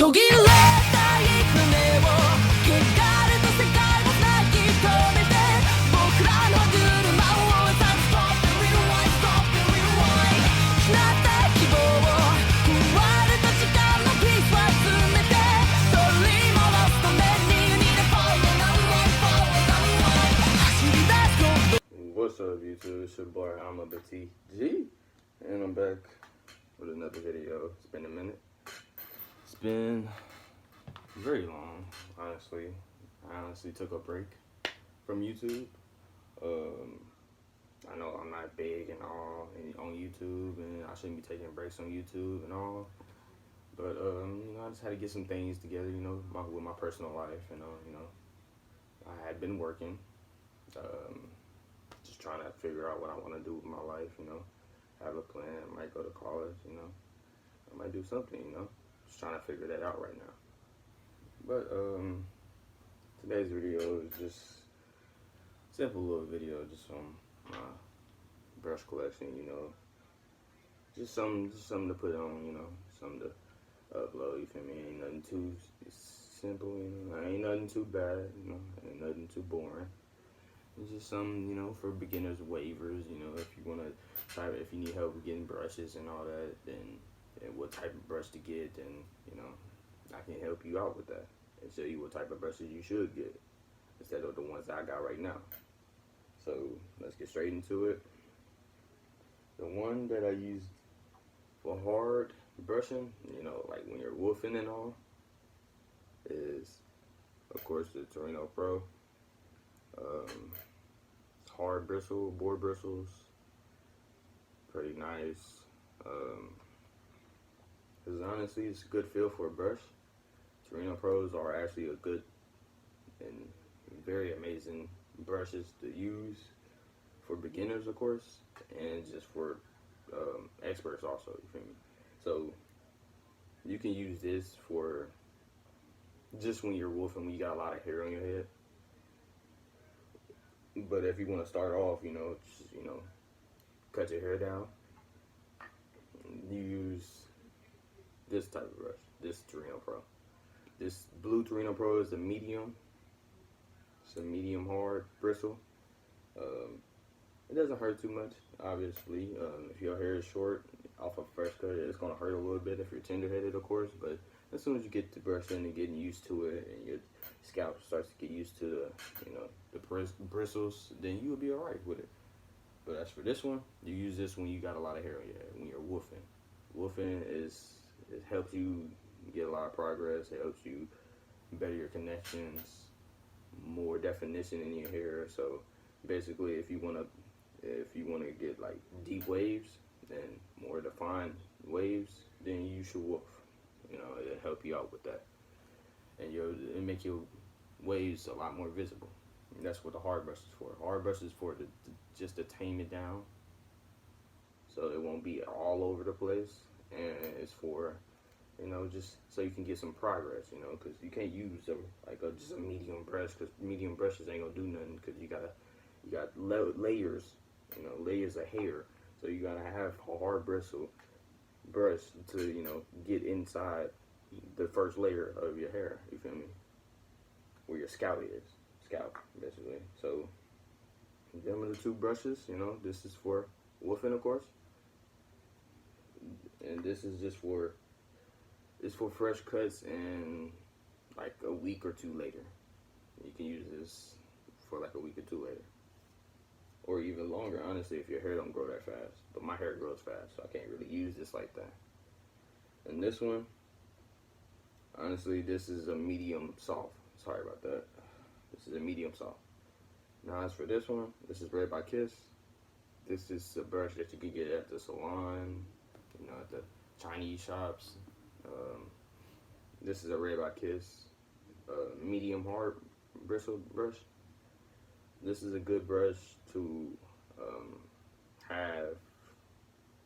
途切れたい船を汚れた世界を泣き止めて僕らの車をStop and rewind Stop and rewind 失った希望壊れた時間のピースは集めて取り戻すために You need a power and unwind power and unwind 走り出す What's up, YouTube? It's your boy, I'm a BTG, and I'm back with another video. It's been a minute. It's been very long, honestly. I honestly took a break from YouTube. I know I'm not big and all on YouTube, and I shouldn't be taking breaks on YouTube and all. But I just had to get some things together, with my personal life. I had been working. Just trying to figure out what I want to do with my life, have a plan. I might go to college, I might do something, just trying to figure that out right now. But today's video is just a simple little video, just on my brush collection, just something to put on, something to upload. You feel me? Ain't nothing too simple, ain't nothing too bad, ain't nothing too boring. It's just some, for beginners waivers, if you want to try, if you need help with getting brushes and all that, then and what type of brush to get, then, I can help you out with that and show you what type of brushes you should get instead of the ones I got right now. So let's get straight into it. The one that I use for hard brushing, like when you're woofing and all, is, of course, the Torino Pro. It's hard bristle, board bristles, pretty nice. Because honestly, it's a good feel for a brush. Torino Pros are actually a good and very amazing brushes to use for beginners, of course, and just for experts also, you feel me? So you can use this for just when you're woofing, when you got a lot of hair on your head. But if you want to start off, just, cut your hair down, you use this type of brush, this Torino Pro. This blue Torino Pro is a medium. It's a medium hard bristle. It doesn't hurt too much, obviously. If your hair is short, off a fresh cut, it's going to hurt a little bit if you're tender-headed, of course. But as soon as you get to brushing and getting used to it, and your scalp starts to get used to the bristles, then you will be alright with it. But as for this one, you use this when you got a lot of hair on your head, when you're woofing. Woofing it helps you get a lot of progress. It helps you better your connections, more definition in your hair. So basically, if you wanna get like deep waves and more defined waves, then you should woof. It'll help you out with that, and it'll make your waves a lot more visible. And that's what the hard brush is for. Hard brush is for just to tame it down, so it won't be all over the place, and it's for just so you can get some progress. Because you can't use just a medium brush, because medium brushes ain't gonna do nothing, because you got layers, layers of hair. So you gotta have a hard brush to get inside the first layer of your hair. You feel me? Where your scalp basically. So them are the two brushes. This is for woofing, of course, and this is just for fresh cuts and like a week or two later. You can use this for like a week or two later, or even longer, honestly, if your hair don't grow that fast. But my hair grows fast, so I can't really use this like that. And this one, honestly, this is a medium soft. Sorry about that. This is a medium soft. Now as for this one, this is Red by Kiss. This is a brush that you can get at the salon, at the Chinese shops. This is a Red by Kiss medium hard bristle brush. This is a good brush to have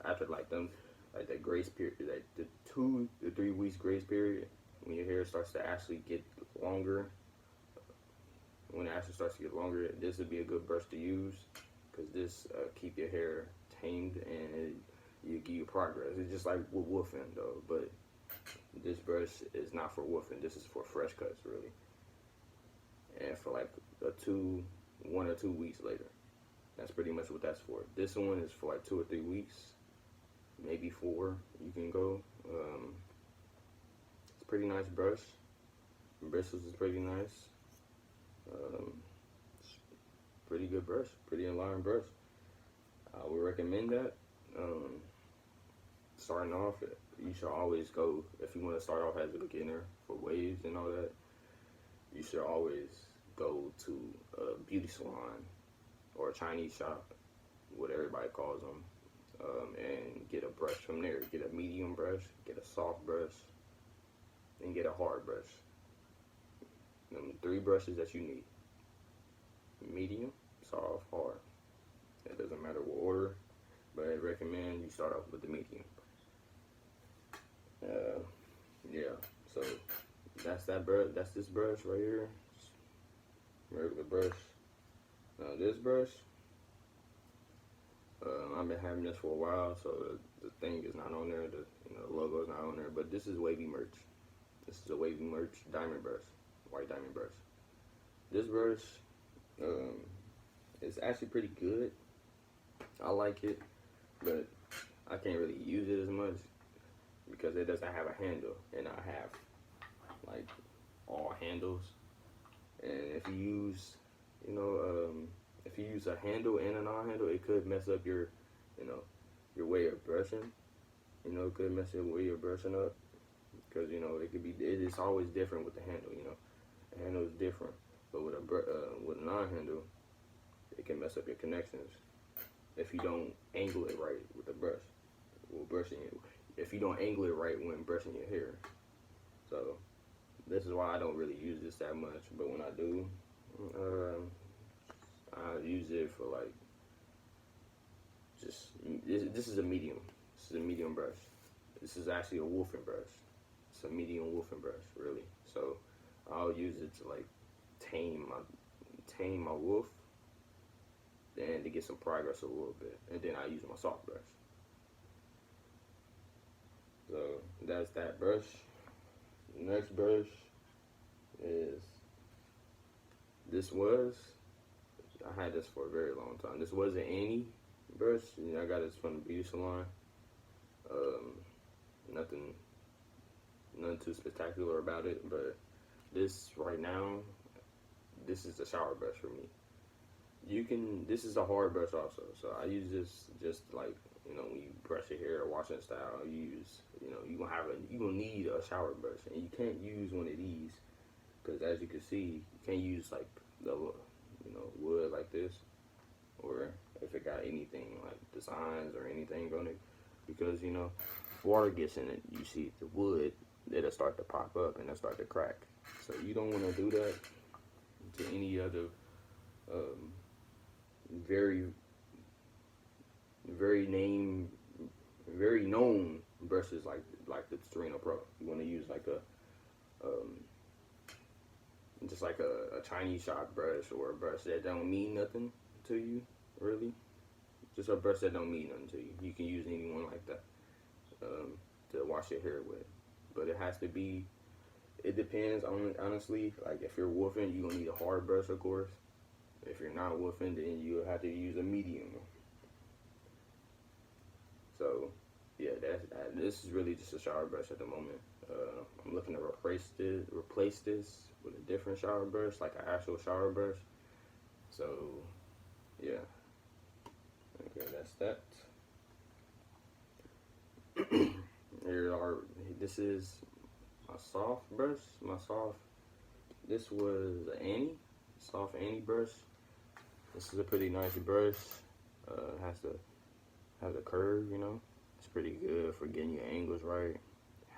after that grace period, like the 2 to 3 weeks grace period, when your hair starts to actually get longer. When it actually starts to get longer, this would be a good brush to use, because this keep your hair tamed and you give you progress. It's just like with woofing though, but This brush is not for woofing. This is for fresh cuts, really. And for like 1 or 2 weeks later. That's pretty much what that's for. This one is for like 2 or 3 weeks, maybe 4. You can go. It's a pretty nice brush. Bristles is pretty nice. Pretty good brush. Pretty enlightened brush. I would recommend that. Starting off, you should always go, if you want to start off as a beginner for waves and all that, you should always go to a beauty salon or a Chinese shop, what everybody calls them, and get a brush from there. Get a medium brush, get a soft brush, and get a hard brush. Them 3 brushes that you need. Medium, soft, hard. It doesn't matter what order, but I recommend you start off with the medium. Yeah, so that's that brush. That's this brush right here. Regular brush. Now this brush, I've been having this for a while, so the thing is not on there. The logo is not on there, but this is Wavy Merch. This is a Wavy Merch diamond brush, white diamond brush. This brush, it's actually pretty good. I like it, but I can't really use it as much because it doesn't have a handle, and I have like all handles. And if you use, if you use a handle and a non-handle, it could mess up your way of brushing. It could mess your way of brushing up because it could be. It is always different with the handle. The handle is different, but with a non-handle, it can mess up your connections if you don't angle it right with the brush. If you don't angle it right when brushing your hair. So this is why I don't really use this that much, but when I do, I use it for like this is a medium. This is a medium brush. This is actually a woofing brush. It's a medium woofing brush, really. So I'll use it to like tame my woof and to get some progress a little bit, and then I use my soft brush. So that's that brush. The next brush is I had this for a very long time. This was an Annie brush. I got this from the beauty salon. Nothing too spectacular about it, but this right now, this is the shower brush for me. This is a hard brush also, so I use this just like, when you brush your hair or washing style, you're gonna need a shower brush, and you can't use one of these, because as you can see, you can't use like the, wood like this, or if it got anything like designs or anything on it, because, if water gets in it, you see the wood, it'll start to pop up and it'll start to crack. So you don't want to do that to any other very known brushes like the Torino Pro. You want to use like just like a Chinese shop brush, or a brush that don't mean nothing to you, really. Just a brush that don't mean nothing to you. You can use anyone like that to wash your hair with. But it has to be, it depends on, honestly, like if you're woofing, you're going to need a hard brush, of course. If you're not woofing, then you'll have to use a medium. So, yeah, this is really just a shower brush at the moment. I'm looking to replace this with a different shower brush, like an actual shower brush. So, yeah. Okay, that's that. This is my soft brush. This was an Annie, soft Annie brush. This is a pretty nice brush. Has a curve, It's pretty good for getting your angles right.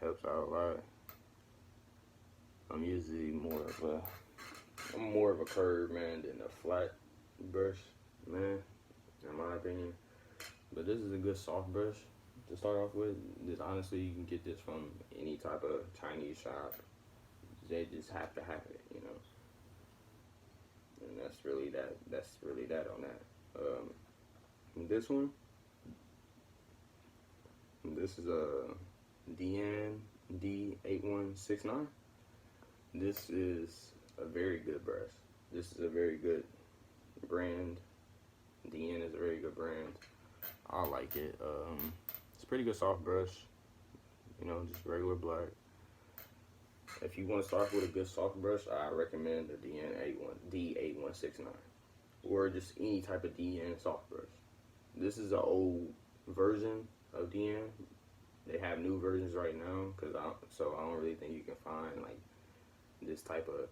Helps out a lot. I'm usually more of a curve man than a flat brush man, in my opinion. But this is a good soft brush to start off with. This, honestly, you can get this from any type of Chinese shop. They just have to have it, And that's really that on that. This is a Dean D8169. This is a very good brush. This is a very good brand. DN is a very good brand. I like it. It's a pretty good soft brush. You know, just regular black. If you want to start with a good soft brush, I recommend the D8169, or just any type of DN soft brush. This is an old version of DN. They have new versions right now, so I don't really think you can find like this type of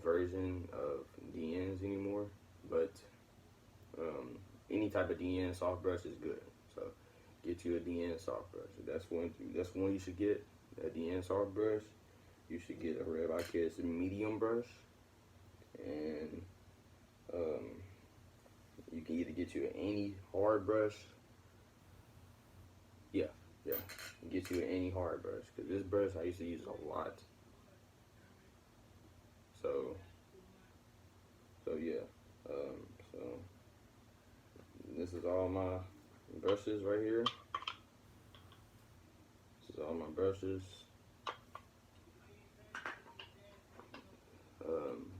version of DNs anymore. But any type of DN soft brush is good. So get you a DN soft brush. That's one you should get. A DN soft brush. You should get a Red by Kiss medium brush, and you can either get you any hard brush. Yeah, get you any hard brush, because this brush I used to use a lot. So yeah, so this is all my brushes right here. This is all my brushes.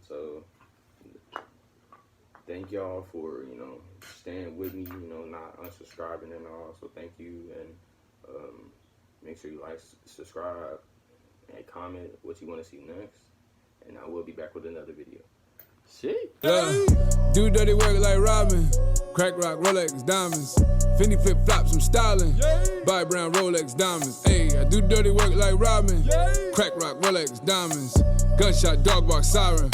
So thank y'all for, you know, staying with me, you know, not unsubscribing and all. So thank you, and make sure you like, subscribe, and comment what you want to see next. And I will be back with another video. Shit. Yeah, do dirty work like Robin. Crack rock, Rolex, diamonds. Fendi flip flops, I'm styling. Buy brown Rolex diamonds. Ayy, I do dirty work like Robin. Crack rock, Rolex, diamonds. Gunshot, dog bark, siren.